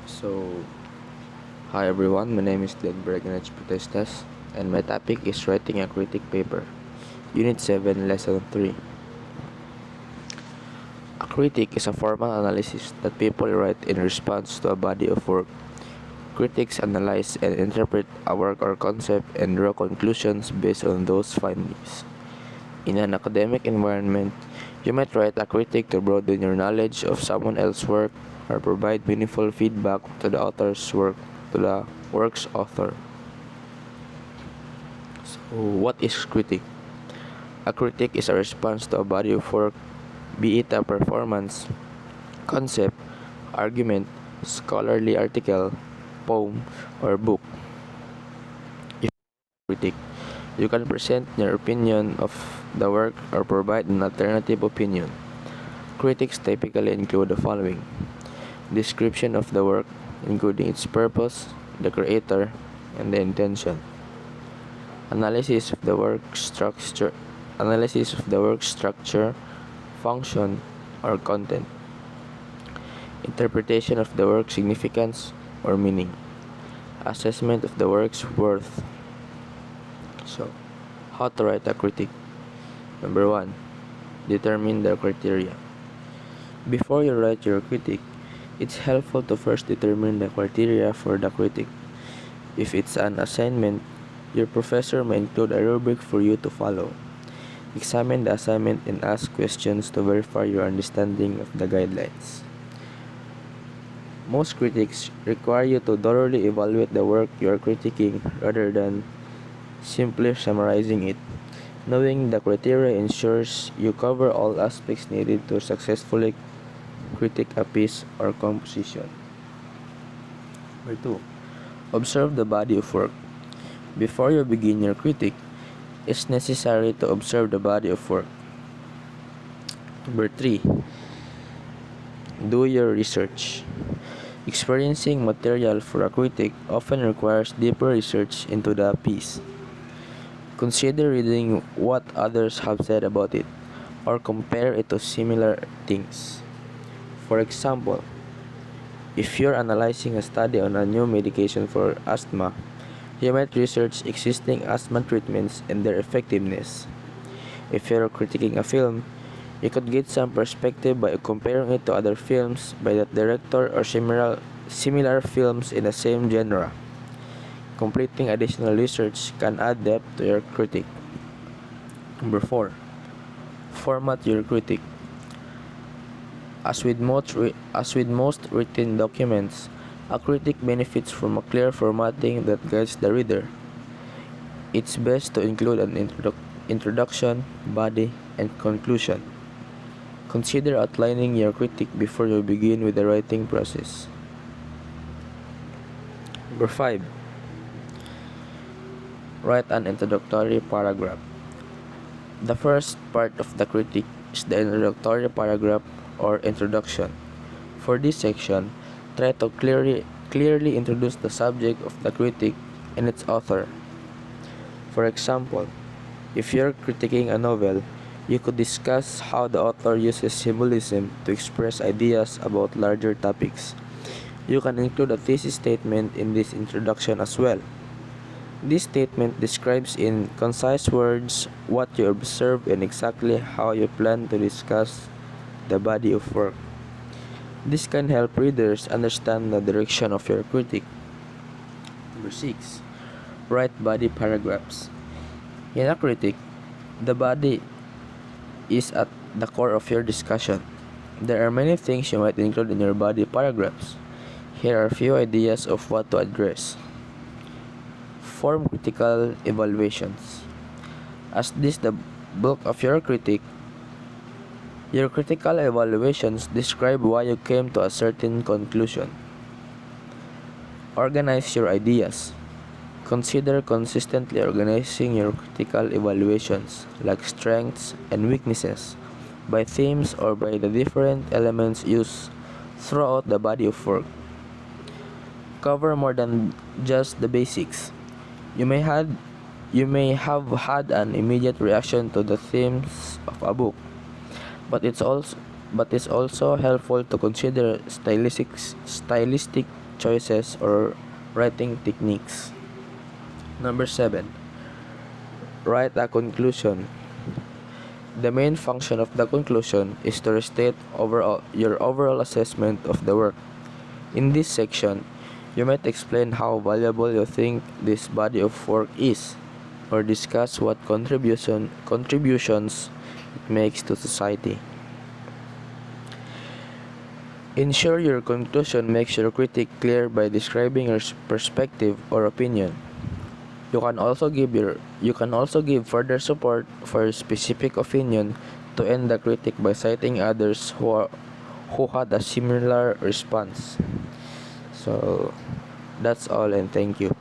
So, hi everyone, my name is Glenn Breganich Protestas, and my topic is writing a critic paper, Unit 7, Lesson 3. A critic is a formal analysis that people write in response to a body of work. Critics analyze and interpret a work or concept and draw conclusions based on those findings. In an academic environment, you might write a critic to broaden your knowledge of someone else's work or provide meaningful feedback to the work's author. So, what is critic? A critic is a response to a body of work, be it a performance, concept, argument, scholarly article, poem, or book. If you're a critic, you can present your opinion of the work or provide an alternative opinion. Critics typically include the following: description of the work, including its purpose, the creator, and the intention. Analysis of the work structure, function, or content. Interpretation of the work's significance or meaning. Assessment of the work's worth. So, how to write a critic? Number 1. Determine the criteria. Before you write your critic, it's helpful to first determine the criteria for the critic. If it's an assignment, your professor may include a rubric for you to follow. Examine the assignment and ask questions to verify your understanding of the guidelines. Most critics require you to thoroughly evaluate the work you are critiquing rather than simply summarizing it. Knowing the criteria ensures you cover all aspects needed to successfully critique a piece or composition. Number 2. Observe the body of work. Before you begin your critique, it's necessary to observe the body of work. Number 3. Do your research. Experiencing material for a critic often requires deeper research into the piece. Consider reading what others have said about it, or compare it to similar things. For example, if you're analyzing a study on a new medication for asthma, you might research existing asthma treatments and their effectiveness. If you're critiquing a film, you could get some perspective by comparing it to other films by that director or similar films in the same genre. Completing additional research can add depth to your critique. Number 4. Format your critique. As with most written documents, a critic benefits from a clear formatting that guides the reader. It's best to include an introduction, body, and conclusion. Consider outlining your critique before you begin with the writing process. Number 5. Write an introductory paragraph. The first part of the critique is the introductory paragraph or introduction. For this section, try to clearly introduce the subject of the critique and its author. For example, if you're critiquing a novel, you could discuss how the author uses symbolism to express ideas about larger topics. You can include a thesis statement in this introduction as well. This statement describes in concise words what you observe and exactly how you plan to discuss the body of work. This can help readers understand the direction of your critique. Number 6. Write body paragraphs. In a critique, the body is at the core of your discussion. There are many things you might include in your body paragraphs. Here are a few ideas of what to address. Form critical evaluations. As this the bulk of your critique, your critical evaluations describe why you came to a certain conclusion. Organize your ideas. Consider consistently organizing your critical evaluations, like strengths and weaknesses, by themes or by the different elements used throughout the body of work. Cover more than just the basics. You may have had an immediate reaction to the themes of a book, but it's also helpful to consider stylistic choices or writing techniques. Number 7. Write a conclusion. The main function of the conclusion is to restate your overall assessment of the work. In this section, you might explain how valuable you think this body of work is, or discuss what contributions it makes to society. Ensure your conclusion makes your critique clear by describing your perspective or opinion. You can also give further support for a specific opinion to end the critique by citing others who had a similar response. So that's all, and thank you.